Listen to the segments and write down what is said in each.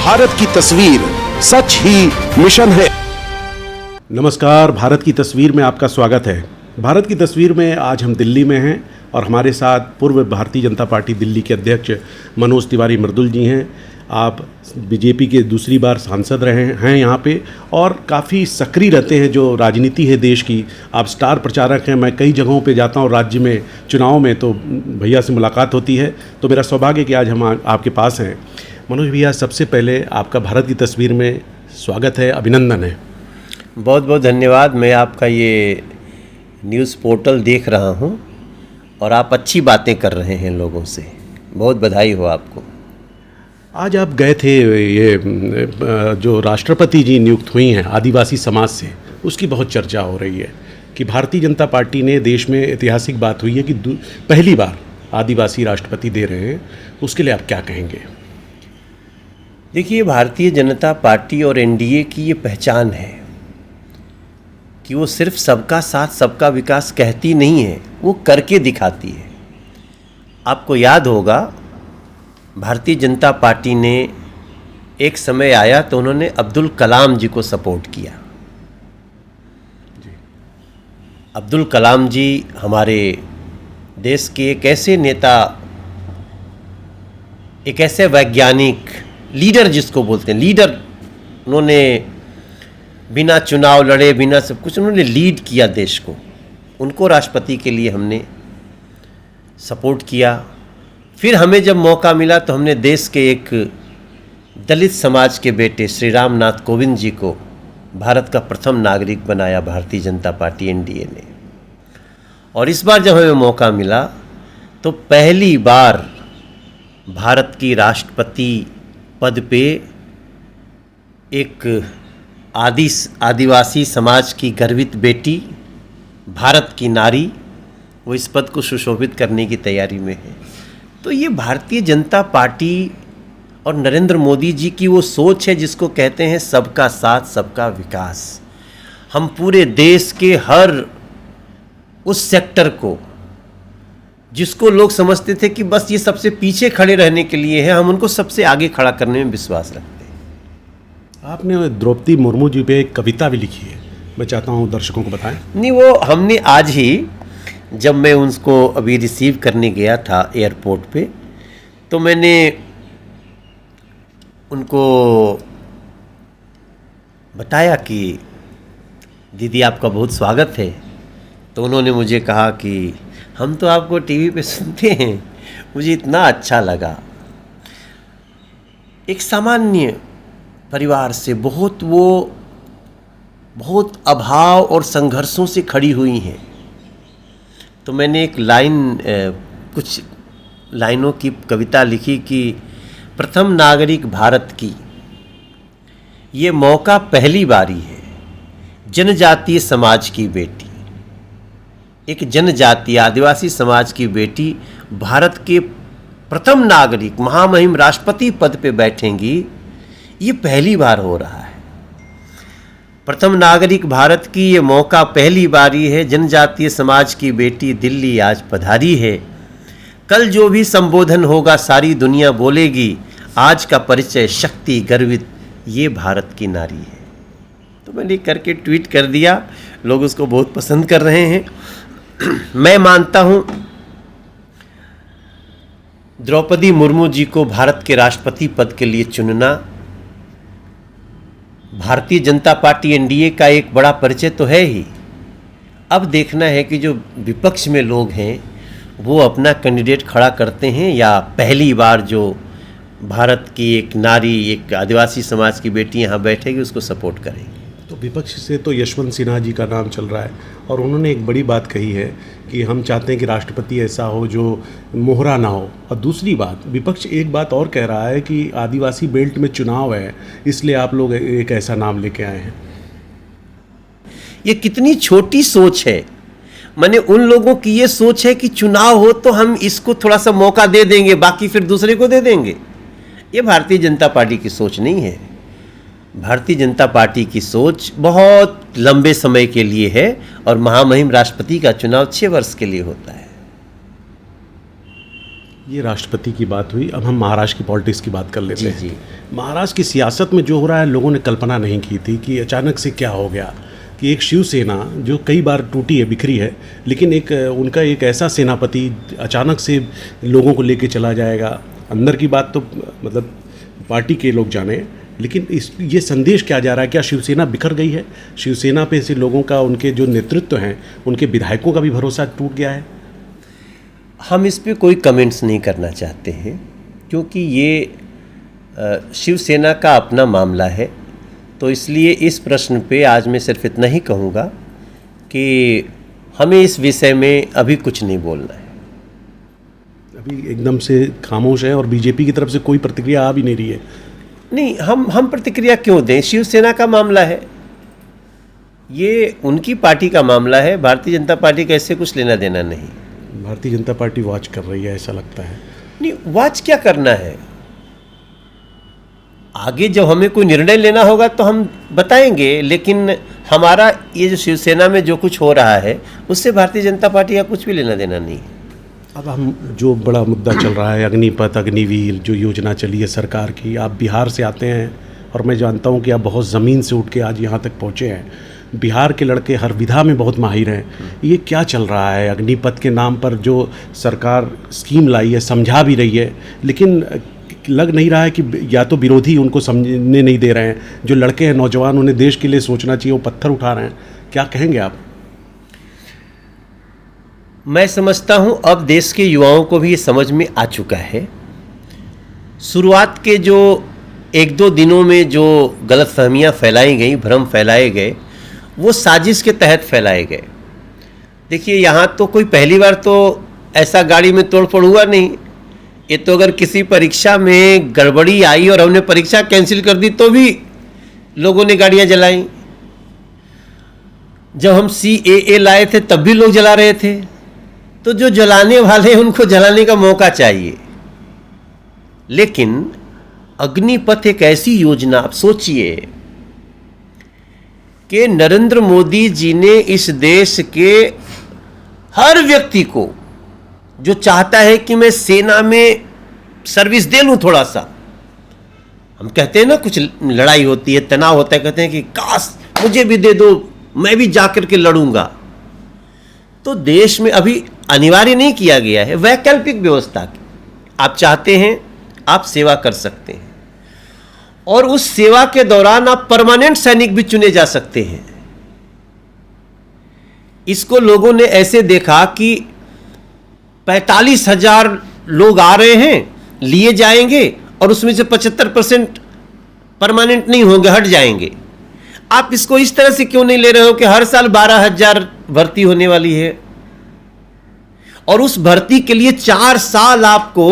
भारत की तस्वीर सच ही मिशन है। नमस्कार, भारत की तस्वीर में आपका स्वागत है। भारत की तस्वीर में आज हम दिल्ली में हैं और हमारे साथ पूर्व भारतीय जनता पार्टी दिल्ली के अध्यक्ष मनोज तिवारी मर्दुल जी हैं। आप बीजेपी के दूसरी बार सांसद रहे हैं यहाँ पे और काफ़ी सक्रिय रहते हैं। जो राजनीति है देश की, आप स्टार प्रचारक हैं। मैं कई जगहों पे जाता हूँ राज्य में चुनाव में, तो भैया से मुलाकात होती है। तो मेरा सौभाग्य कि आज हम आपके पास हैं। मनोज भैया, सबसे पहले आपका भारत की तस्वीर में स्वागत है, अभिनंदन है। बहुत बहुत धन्यवाद। मैं आपका ये न्यूज़ पोर्टल देख रहा हूँ और आप अच्छी बातें कर रहे हैं लोगों से, बहुत बधाई हो आपको। आज आप गए थे, ये जो राष्ट्रपति जी नियुक्त हुई हैं आदिवासी समाज से, उसकी बहुत चर्चा हो रही है कि भारतीय जनता पार्टी ने, देश में ऐतिहासिक बात हुई है कि पहली बार आदिवासी राष्ट्रपति दे रहे हैं। उसके लिए आप क्या कहेंगे? देखिए, भारतीय जनता पार्टी और एनडीए की ये पहचान है कि वो सिर्फ सबका साथ सबका विकास कहती नहीं है, वो करके दिखाती है। आपको याद होगा, भारतीय जनता पार्टी ने एक समय आया तो उन्होंने अब्दुल कलाम जी को सपोर्ट किया। अब्दुल कलाम जी हमारे देश के एक ऐसे नेता, एक ऐसे वैज्ञानिक लीडर जिसको बोलते हैं, लीडर। उन्होंने बिना चुनाव लड़े, बिना सब कुछ, उन्होंने लीड किया देश को। उनको राष्ट्रपति के लिए हमने सपोर्ट किया। फिर हमें जब मौका मिला तो हमने देश के एक दलित समाज के बेटे श्री राम नाथ कोविंद जी को भारत का प्रथम नागरिक बनाया भारतीय जनता पार्टी एनडीए ने। और इस बार जब हमें मौका मिला तो पहली बार भारत की राष्ट्रपति पद पे एक आदिवासी समाज की गर्वित बेटी, भारत की नारी, वो इस पद को सुशोभित करने की तैयारी में है। तो ये भारतीय जनता पार्टी और नरेंद्र मोदी जी की वो सोच है जिसको कहते हैं सबका साथ सबका विकास। हम पूरे देश के हर उस सेक्टर को, जिसको लोग समझते थे कि बस ये सबसे पीछे खड़े रहने के लिए है, हम उनको सबसे आगे खड़ा करने में विश्वास रखते हैं। आपने द्रौपदी मुर्मू जी पे एक कविता भी लिखी है, मैं चाहता हूँ दर्शकों को बताएं। नहीं, वो हमने आज ही, जब मैं उनको अभी रिसीव करने गया था एयरपोर्ट पे, तो मैंने उनको बताया कि दीदी आपका बहुत स्वागत है। तो उन्होंने मुझे कहा कि हम तो आपको टीवी पे सुनते हैं। मुझे इतना अच्छा लगा। एक सामान्य परिवार से बहुत अभाव और संघर्षों से खड़ी हुई हैं। तो मैंने एक कुछ लाइनों की कविता लिखी कि प्रथम नागरिक भारत की ये मौका पहली बारी है, जनजातीय समाज की बेटी, एक जनजातीय आदिवासी समाज की बेटी भारत के प्रथम नागरिक महामहिम राष्ट्रपति पद पे बैठेंगी। ये पहली बार हो रहा है। प्रथम नागरिक भारत की ये मौका पहली बारी है, जनजातीय समाज की बेटी दिल्ली आज पधारी है। कल जो भी संबोधन होगा सारी दुनिया बोलेगी, आज का परिचय शक्ति गर्वित ये भारत की नारी है। तो मैंने करके ट्वीट कर दिया। लोग उसको बहुत पसंद कर रहे हैं। मैं मानता हूं द्रौपदी मुर्मू जी को भारत के राष्ट्रपति पद के लिए चुनना भारतीय जनता पार्टी एनडीए का एक बड़ा परिचय तो है ही। अब देखना है कि जो विपक्ष में लोग हैं वो अपना कैंडिडेट खड़ा करते हैं या पहली बार जो भारत की एक नारी, एक आदिवासी समाज की बेटी यहाँ बैठेगी उसको सपोर्ट करेंगे। तो विपक्ष से तो यशवंत सिन्हा जी का नाम चल रहा है और उन्होंने एक बड़ी बात कही है कि हम चाहते हैं कि राष्ट्रपति ऐसा हो जो मोहरा ना हो। और दूसरी बात, विपक्ष एक बात और कह रहा है कि आदिवासी बेल्ट में चुनाव है, इसलिए आप लोग एक ऐसा नाम लेके आए हैं। ये कितनी छोटी सोच है। मैंने उन लोगों की ये सोच है कि चुनाव हो तो हम इसको थोड़ा सा मौका दे देंगे, बाकी फिर दूसरे को दे देंगे। ये भारतीय जनता पार्टी की सोच नहीं है। भारतीय जनता पार्टी की सोच बहुत लंबे समय के लिए है और महामहिम राष्ट्रपति का चुनाव 6 वर्ष के लिए होता है। ये राष्ट्रपति की बात हुई। अब हम महाराष्ट्र की पॉलिटिक्स की बात कर लेते जी हैं। जी। महाराष्ट्र की सियासत में जो हो रहा है, लोगों ने कल्पना नहीं की थी कि अचानक से क्या हो गया कि एक शिवसेना जो कई बार टूटी है, बिखरी है, लेकिन एक उनका एक ऐसा सेनापति अचानक से लोगों को लेके चला जाएगा। अंदर की बात तो मतलब पार्टी के लोग जाने, लेकिन ये संदेश क्या जा रहा है? क्या शिवसेना बिखर गई है? शिवसेना पे से लोगों का, उनके जो नेतृत्व हैं, उनके विधायकों का भी भरोसा टूट गया है? हम इस पे कोई कमेंट्स नहीं करना चाहते हैं, क्योंकि ये शिवसेना का अपना मामला है। तो इसलिए इस प्रश्न पे आज मैं सिर्फ इतना ही कहूँगा कि हमें इस विषय में अभी कुछ नहीं बोलना है। अभी एकदम से खामोश है और बीजेपी की तरफ से कोई प्रतिक्रिया आ भी नहीं रही है। नहीं, हम प्रतिक्रिया क्यों दें? शिवसेना का मामला है, ये उनकी पार्टी का मामला है। भारतीय जनता पार्टी का इससे कुछ लेना देना नहीं। भारतीय जनता पार्टी वॉच कर रही है, ऐसा लगता है। नहीं, वॉच क्या करना है? आगे जब हमें कोई निर्णय लेना होगा तो हम बताएंगे, लेकिन हमारा ये जो शिवसेना में जो कुछ हो रहा है उससे भारतीय जनता पार्टी का कुछ भी लेना देना नहीं है। अब हम जो बड़ा मुद्दा चल रहा है, अग्निपथ, अग्निवीर जो योजना चली है सरकार की, आप बिहार से आते हैं और मैं जानता हूं कि आप बहुत ज़मीन से उठ के आज यहाँ तक पहुँचे हैं। बिहार के लड़के हर विधा में बहुत माहिर हैं। ये क्या चल रहा है? अग्निपथ के नाम पर जो सरकार स्कीम लाई है, समझा भी रही है, लेकिन लग नहीं रहा है कि या तो विरोधी उनको समझने नहीं दे रहे हैं, जो लड़के हैं नौजवान, उन्हें देश के लिए सोचना चाहिए, वो पत्थर उठा रहे हैं। क्या कहेंगे आप? मैं समझता हूं अब देश के युवाओं को भी ये समझ में आ चुका है। शुरुआत के जो एक दो दिनों में जो गलतफहमियां फैलाई गई, भ्रम फैलाए गए, वो साजिश के तहत फैलाए गए। देखिए, यहाँ तो कोई पहली बार तो ऐसा गाड़ी में तोड़फोड़ हुआ नहीं। ये तो अगर किसी परीक्षा में गड़बड़ी आई और हमने परीक्षा कैंसिल कर दी तो भी लोगों ने गाड़ियां जलाई। जब हम CAA लाए थे तब भी लोग जला रहे थे। तो जो जलाने वाले हैं उनको जलाने का मौका चाहिए। लेकिन अग्निपथ एक ऐसी योजना, आप सोचिए कि नरेंद्र मोदी जी ने इस देश के हर व्यक्ति को जो चाहता है कि मैं सेना में सर्विस दे लूं, थोड़ा सा, हम कहते हैं ना, कुछ लड़ाई होती है, तनाव होता है, कहते हैं कि काश मुझे भी दे दो, मैं भी जाकर के लड़ूंगा। तो देश में अभी अनिवार्य नहीं किया गया है, वैकल्पिक व्यवस्था की। आप चाहते हैं आप सेवा कर सकते हैं, और उस सेवा के दौरान आप परमानेंट सैनिक भी चुने जा सकते हैं। इसको लोगों ने ऐसे देखा कि 45,000 लोग आ रहे हैं, लिए जाएंगे, और उसमें से 75% परमानेंट नहीं होंगे, हट जाएंगे। आप इसको इस तरह से क्यों नहीं ले रहे हो कि हर साल 12,000 भर्ती होने वाली है, और उस भर्ती के लिए 4 साल आपको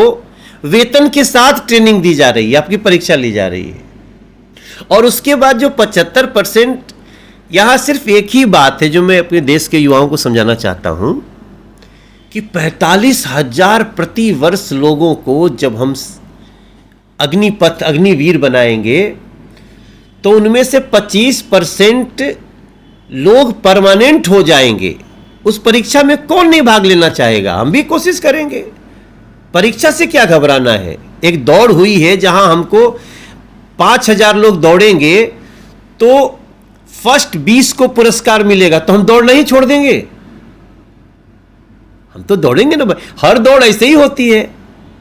वेतन के साथ ट्रेनिंग दी जा रही है, आपकी परीक्षा ली जा रही है। और उसके बाद जो 75%, यहां सिर्फ एक ही बात है जो मैं अपने देश के युवाओं को समझाना चाहता हूं कि 45,000 प्रति वर्ष लोगों को जब हम अग्निपथ, अग्निवीर बनाएंगे तो उनमें से 25% लोग परमानेंट हो जाएंगे। उस परीक्षा में कौन नहीं भाग लेना चाहेगा? हम भी कोशिश करेंगे। परीक्षा से क्या घबराना है? एक दौड़ हुई है जहां हमको 5,000 लोग दौड़ेंगे तो फर्स्ट 20 को पुरस्कार मिलेगा, तो हम दौड़ नहीं छोड़ देंगे? हम तो दौड़ेंगे ना भाई। हर दौड़ ऐसे ही होती है,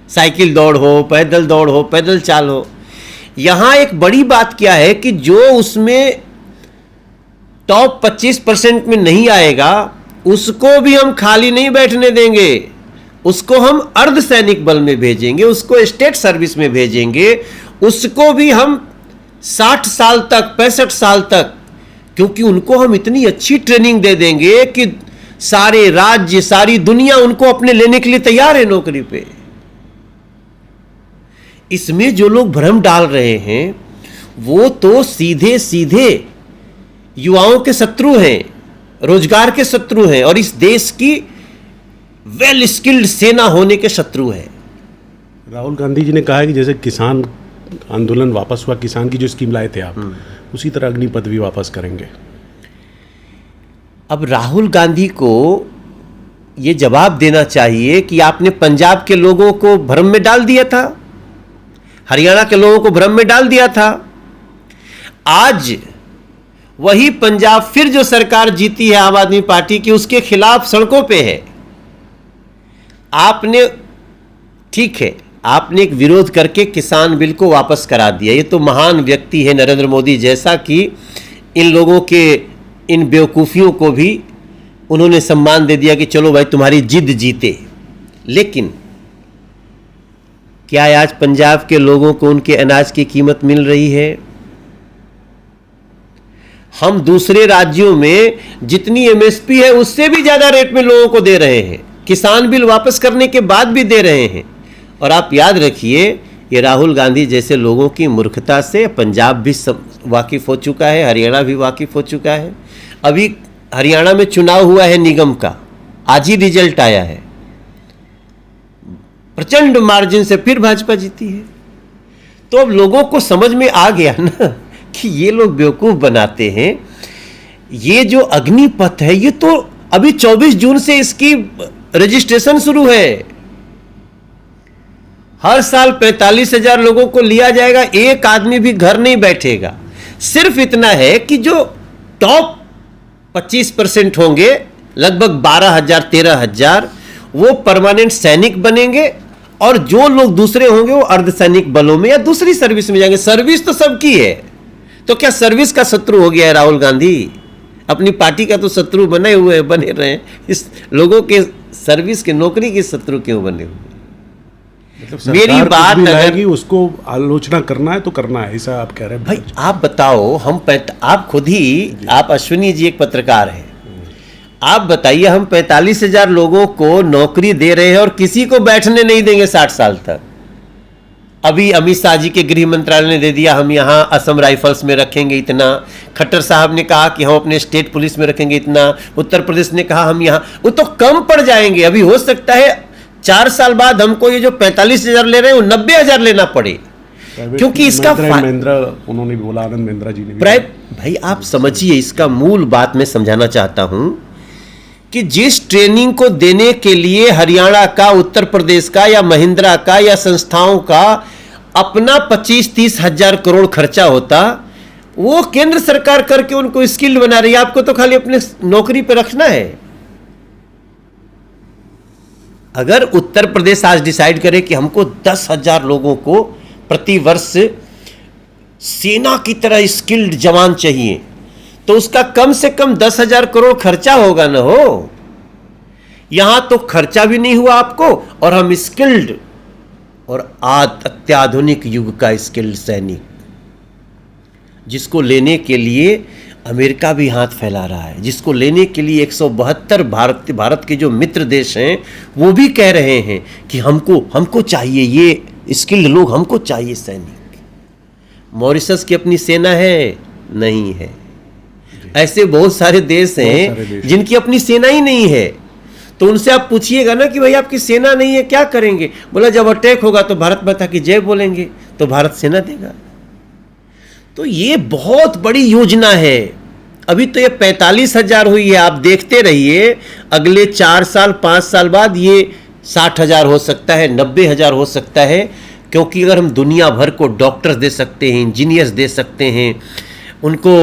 साइकिल दौड़ हो, पैदल दौड़ हो, पैदल चाल हो। यहां एक बड़ी बात क्या है कि जो उसमें टॉप 25% में नहीं आएगा उसको भी हम खाली नहीं बैठने देंगे, उसको हम अर्धसैनिक बल में भेजेंगे, उसको स्टेट सर्विस में भेजेंगे, उसको भी हम 60 साल तक, 65 साल तक, क्योंकि उनको हम इतनी अच्छी ट्रेनिंग दे देंगे कि सारे राज्य, सारी दुनिया उनको अपने लेने के लिए तैयार है नौकरी पे। इसमें जो लोग भ्रम डाल रहे हैं वो तो सीधे सीधे युवाओं के शत्रु हैं, रोजगार के शत्रु हैं, और इस देश की वेल स्किल्ड सेना होने के शत्रु हैं। राहुल गांधी जी ने कहा है कि जैसे किसान आंदोलन वापस हुआ, किसान की जो स्कीम लाए थे आप, उसी तरह अग्निपथ भी वापस करेंगे। अब राहुल गांधी को ये जवाब देना चाहिए कि आपने पंजाब के लोगों को भ्रम में डाल दिया था, हरियाणा के लोगों को भ्रम में डाल दिया था। आज वही पंजाब फिर जो सरकार जीती है आम आदमी पार्टी की, उसके खिलाफ सड़कों पे है। आपने, ठीक है, आपने एक विरोध करके किसान बिल को वापस करा दिया। ये तो महान व्यक्ति है नरेंद्र मोदी जैसा कि इन लोगों के, इन बेवकूफ़ियों को भी उन्होंने सम्मान दे दिया कि चलो भाई तुम्हारी जिद जीते। लेकिन क्या आज पंजाब के लोगों को उनके अनाज की कीमत मिल रही है? हम दूसरे राज्यों में जितनी एमएसपी है उससे भी ज्यादा रेट में लोगों को दे रहे हैं, किसान बिल वापस करने के बाद भी दे रहे हैं। और आप याद रखिए, ये राहुल गांधी जैसे लोगों की मूर्खता से पंजाब भी वाकिफ हो चुका है, हरियाणा भी वाकिफ हो चुका है। अभी हरियाणा में चुनाव हुआ है निगम का, आज ही रिजल्ट आया है, प्रचंड मार्जिन से फिर भाजपा जीती है। तो अब लोगों को समझ में आ गया ना कि ये लोग बेवकूफ बनाते हैं। ये जो अग्निपथ है, ये तो अभी 24 जून से इसकी रजिस्ट्रेशन शुरू है। हर साल 45,000 लोगों को लिया जाएगा, एक आदमी भी घर नहीं बैठेगा। सिर्फ इतना है कि जो टॉप 25% होंगे, लगभग 12,000 13,000, वो परमानेंट सैनिक बनेंगे, और जो लोग दूसरे होंगे वो अर्धसैनिक बलों में या दूसरी सर्विस में जाएंगे। सर्विस तो सबकी है, तो क्या सर्विस का शत्रु हो गया है राहुल गांधी? अपनी पार्टी का तो शत्रु बने हुए बने रहे, इस लोगों के सर्विस के, नौकरी के शत्रु क्यों बने हुए? मतलब मेरी बात अगर उसको आलोचना करना है तो करना है, ऐसा आप कह रहे हैं? भाई आप बताओ, आप खुद ही, आप अश्विनी जी एक पत्रकार हैं, आप बताइए, हम 45,000 लोगों को नौकरी दे रहे हैं और किसी को बैठने नहीं देंगे 60 साल तक। अभी अमित शाह जी के गृह मंत्रालय ने दे दिया, हम यहाँ असम राइफल्स में रखेंगे इतना, खट्टर साहब ने कहा कि हम अपने स्टेट पुलिस में रखेंगे इतना, उत्तर प्रदेश ने कहा हम यहाँ, वो तो कम पड़ जाएंगे। अभी हो सकता है 4 साल बाद हमको ये जो 45,000 ले रहे हैं वो 90,000 लेना पड़े, क्योंकि इसका महिंद्रा, उन्होंने भी बोला, आनंद महिंद्रा जी ने भी। भाई आप समझिए, इसका मूल बात मैं समझाना चाहता हूं कि जिस ट्रेनिंग को देने के लिए हरियाणा का, उत्तर प्रदेश का या महिंद्रा का या संस्थाओं का अपना 25-30 हजार करोड़ खर्चा होता, वो केंद्र सरकार करके उनको स्किल्ड बना रही है। आपको तो खाली अपने नौकरी पे रखना है। अगर उत्तर प्रदेश आज डिसाइड करे कि हमको 10,000 लोगों को प्रति वर्ष सेना की तरह स्किल्ड जवान चाहिए, तो उसका कम से कम 10,000 करोड़ खर्चा होगा ना हो। यहां तो खर्चा भी नहीं हुआ आपको, और हम स्किल्ड और अत्याधुनिक युग का स्किल्ड सैनिक, जिसको लेने के लिए अमेरिका भी हाथ फैला रहा है, जिसको लेने के लिए 172 भारत के जो मित्र देश हैं वो भी कह रहे हैं कि हमको चाहिए ये स्किल्ड लोग, हमको चाहिए सैनिक। मॉरिशस की अपनी सेना है? नहीं है। ऐसे बहुत सारे देश हैं जिनकी अपनी सेना ही नहीं है। तो उनसे आप पूछिएगा ना कि भाई आपकी सेना नहीं है, क्या करेंगे? बोला जब अटैक होगा तो भारत माता की जय बोलेंगे, तो भारत सेना देगा। तो ये बहुत बड़ी योजना है। अभी तो ये 45,000 हुई है, आप देखते रहिए, अगले 4 साल 5 साल बाद ये 60,000 हो सकता है, 90,000 हो सकता है। क्योंकि अगर हम दुनिया भर को डॉक्टर्स दे सकते हैं, इंजीनियर्स दे सकते हैं, उनको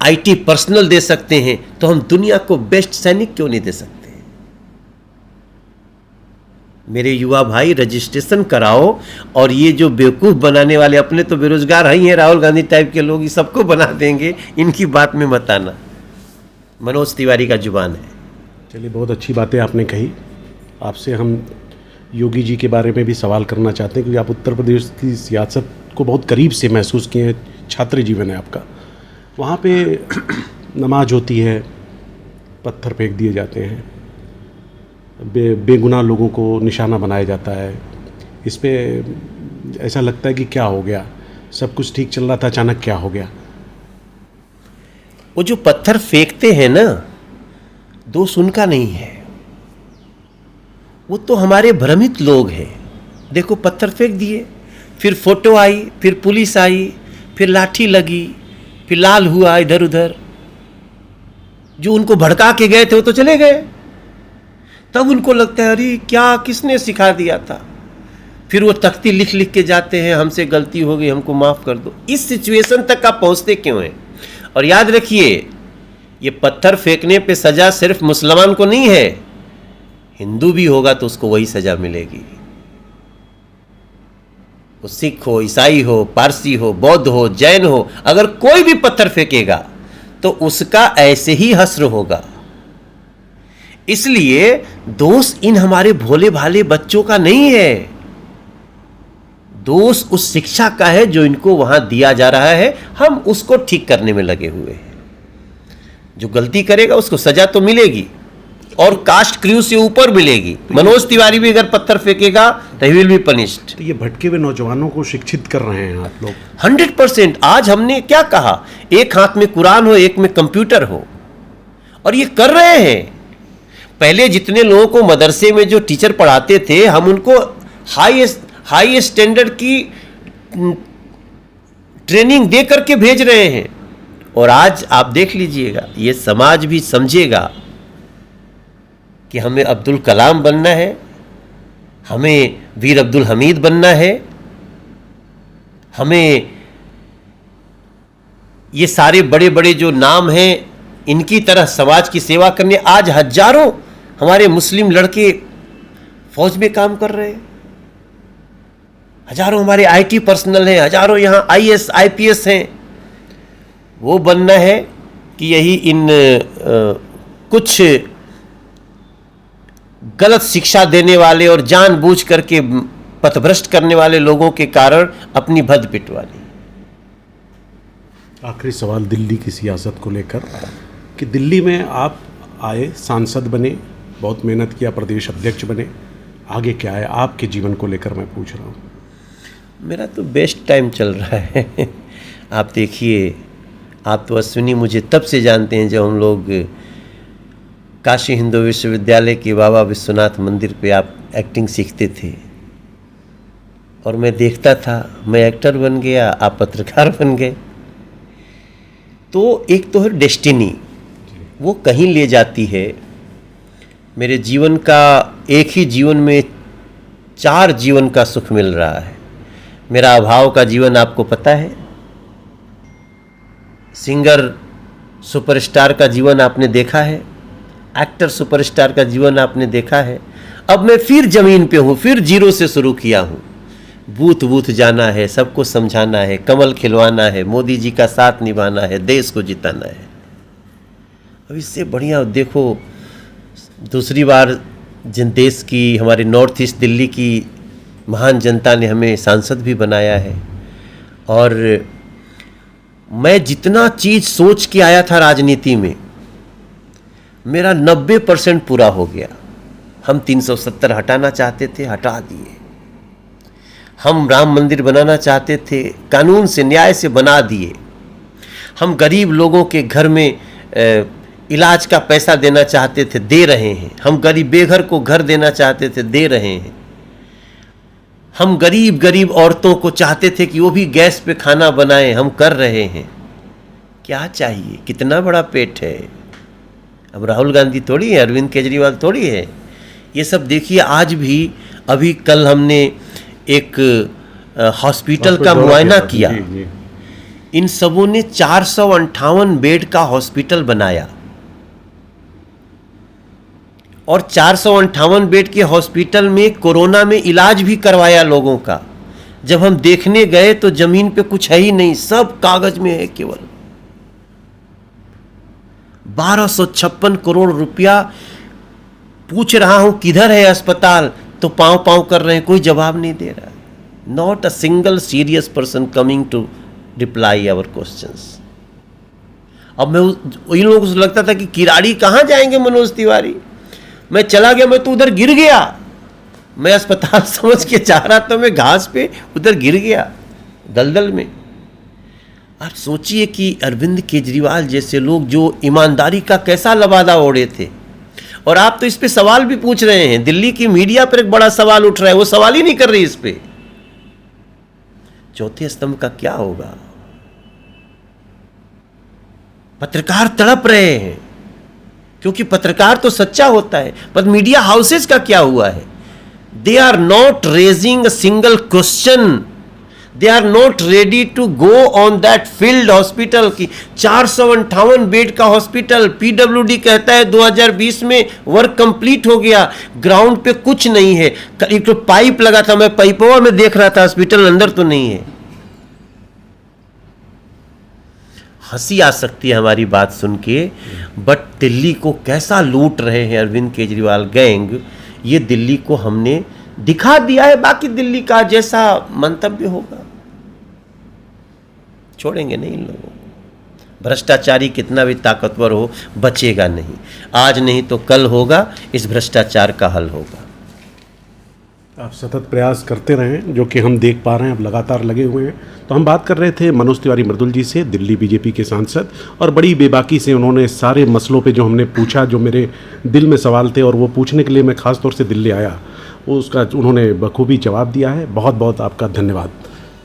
आईटी पर्सनल दे सकते हैं, तो हम दुनिया को बेस्ट सैनिक क्यों नहीं दे सकते? मेरे युवा भाई, रजिस्ट्रेशन कराओ। और ये जो बेवकूफ़ बनाने वाले, अपने तो बेरोजगार ही हैं राहुल गांधी टाइप के लोग, ये सबको बना देंगे, इनकी बात में मत आना। मनोज तिवारी का जुबान है। चलिए, बहुत अच्छी बातें आपने कही। आपसे हम योगी जी के बारे में भी सवाल करना चाहते हैं, क्योंकि आप उत्तर प्रदेश की सियासत को बहुत करीब से महसूस किए हैं, छात्र जीवन है आपका। वहाँ पे नमाज होती है, पत्थर फेंक दिए जाते हैं, बेगुनाह लोगों को निशाना बनाया जाता है। इस पे ऐसा लगता है कि क्या हो गया, सब कुछ ठीक चल रहा था, अचानक क्या हो गया? वो जो पत्थर फेंकते हैं ना, दोष उनका नहीं है, वो तो हमारे भ्रमित लोग हैं। देखो, पत्थर फेंक दिए, फिर फोटो आई, फिर पुलिस आई, फिर लाठी लगी, फिर लाल हुआ इधर उधर। जो उनको भड़का के गए थे वो तो चले गए। तब उनको लगता है अरे क्या किसने सिखा दिया था। फिर वो तख्ती लिख लिख के जाते हैं, हमसे गलती हो गई, हमको माफ़ कर दो। इस सिचुएशन तक आप पहुंचते क्यों हैं? और याद रखिए, ये पत्थर फेंकने पे सज़ा सिर्फ मुसलमान को नहीं है, हिंदू भी होगा तो उसको वही सज़ा मिलेगी। वो सिख हो, ईसाई हो, पारसी हो, बौद्ध हो, जैन हो, अगर कोई भी पत्थर फेंकेगा तो उसका ऐसे ही हश्र होगा। इसलिए दोष इन हमारे भोले भाले बच्चों का नहीं है, दोष उस शिक्षा का है जो इनको वहां दिया जा रहा है। हम उसको ठीक करने में लगे हुए हैं। जो गलती करेगा उसको सजा तो मिलेगी, और कास्ट क्रू से ऊपर मिलेगी। मनोज तिवारी भी अगर पत्थर फेंकेगा तो ही विल बी पनिश्ड। तो ये भटके हुए नौजवानों को शिक्षित कर रहे हैं आप लोग। 100%। आज हमने क्या कहा, एक हाथ में कुरान हो, एक में कंप्यूटर हो, और ये कर रहे हैं। पहले जितने लोगों को मदरसे में जो टीचर पढ़ाते थे, हम उनको हाई स्टैंडर्ड की ट्रेनिंग दे करके भेज रहे हैं। और आज आप देख लीजिएगा, ये समाज भी समझेगा कि हमें अब्दुल कलाम बनना है, हमें वीर अब्दुल हमीद बनना है, हमें ये सारे बड़े बड़े जो नाम हैं इनकी तरह समाज की सेवा करनी। आज हजारों हमारे मुस्लिम लड़के फौज में काम कर रहे हैं, हजारों हमारे आईटी पर्सनल हैं, हजारों यहाँ आईएएस आईपीएस हैं। वो बनना है कि यही इन कुछ गलत शिक्षा देने वाले और जानबूझ करके पथभ्रष्ट करने वाले लोगों के कारण अपनी भद पिटवानी। आखिरी सवाल दिल्ली की सियासत को लेकर, कि दिल्ली में आप आए, सांसद बने, बहुत मेहनत किया, प्रदेश अध्यक्ष बने, आगे क्या है आपके जीवन को लेकर मैं पूछ रहा हूँ। मेरा तो बेस्ट टाइम चल रहा है। आप देखिए, आप तो अश्विनी मुझे तब से जानते हैं जब हम लोग काशी हिंदू विश्वविद्यालय के बाबा विश्वनाथ मंदिर पे आप एक्टिंग सीखते थे, और मैं देखता था, मैं एक्टर बन गया, आप पत्रकार बन गए। तो एक तो है डेस्टिनी, वो कहीं ले जाती है। मेरे जीवन का, एक ही जीवन में 4 जीवन का सुख मिल रहा है। मेरा अभाव का जीवन आपको पता है, सिंगर सुपरस्टार का जीवन आपने देखा है, एक्टर सुपरस्टार का जीवन आपने देखा है। अब मैं फिर जमीन पे हूँ, फिर जीरो से शुरू किया हूँ। बूथ बूथ जाना है, सबको समझाना है, कमल खिलवाना है, मोदी जी का साथ निभाना है, देश को जिताना है। अब इससे बढ़िया देखो, दूसरी बार जिन देश की, हमारे नॉर्थ ईस्ट दिल्ली की महान जनता ने हमें सांसद भी बनाया है। और मैं जितना चीज़ सोच के आया था राजनीति में, मेरा 90% पूरा हो गया। हम 370 हटाना चाहते थे, हटा दिए। हम राम मंदिर बनाना चाहते थे, कानून से, न्याय से बना दिए। हम गरीब लोगों के घर में इलाज का पैसा देना चाहते थे, दे रहे हैं। हम गरीब बेघर को घर देना चाहते थे, दे रहे हैं। हम गरीब गरीब औरतों को चाहते थे कि वो भी गैस पे खाना बनाएं, हम कर रहे हैं। क्या चाहिए, कितना बड़ा पेट है। अब राहुल गांधी थोड़ी है, अरविंद केजरीवाल थोड़ी है। ये सब देखिए, आज भी, अभी कल हमने एक हॉस्पिटल का मुआयना किया। इन सबों ने 458 बेड का हॉस्पिटल बनाया, और 458 बेड के हॉस्पिटल में कोरोना में इलाज भी करवाया लोगों का। जब हम देखने गए तो जमीन पे कुछ है ही नहीं, सब कागज में है। केवल 1256 करोड़ रुपया। पूछ रहा हूं किधर है अस्पताल, तो पांव पांव कर रहे हैं, कोई जवाब नहीं दे रहा। Not a single serious person coming to reply our questions. अब मैं इन लोगों को लगता था कि किराड़ी कहां जाएंगे मनोज तिवारी। मैं चला गया, मैं तो उधर गिर गया। मैं अस्पताल समझ के चाह रहा था, मैं घास पे उधर गिर गया, दलदल में। आप सोचिए कि अरविंद केजरीवाल जैसे लोग जो ईमानदारी का कैसा लबादा ओढ़े थे, और आप तो इस पे सवाल भी पूछ रहे हैं। दिल्ली की मीडिया पर एक बड़ा सवाल उठ रहा है, वो सवाल ही नहीं कर रही इस पे। चौथे स्तंभ का क्या होगा? पत्रकार तड़प रहे हैं क्योंकि पत्रकार तो सच्चा होता है, पर मीडिया हाउसेस का क्या हुआ है? They are not raising a single question, they are not ready to go on that field hospital की 458 बेड का हॉस्पिटल, पीडब्ल्यूडी कहता है 2020 में वर्क कंप्लीट हो गया, ग्राउंड पे कुछ नहीं है। एक तो पाइप लगा था, मैं पाइपवा में देख रहा था, हॉस्पिटल अंदर तो नहीं है। हंसी आ सकती है हमारी बात सुन के, बट दिल्ली को कैसा लूट रहे हैं अरविंद केजरीवाल गैंग, ये दिल्ली को हमने दिखा दिया है। बाकी दिल्ली का जैसा मंतव्य होगा, छोड़ेंगे नहीं इन लोगों को। भ्रष्टाचारी कितना भी ताकतवर हो, बचेगा नहीं। आज नहीं तो कल होगा, इस भ्रष्टाचार का हल होगा। आप सतत प्रयास करते रहें, जो कि हम देख पा रहे हैं, अब लगातार लगे हुए हैं। तो हम बात कर रहे थे मनोज तिवारी मृदुल जी से, दिल्ली बीजेपी के सांसद, और बड़ी बेबाकी से उन्होंने सारे मसलों पे जो हमने पूछा, जो मेरे दिल में सवाल थे, और वो पूछने के लिए मैं ख़ास तौर से दिल्ली आया, वो उसका उन्होंने बखूबी जवाब दिया है। बहुत बहुत आपका धन्यवाद।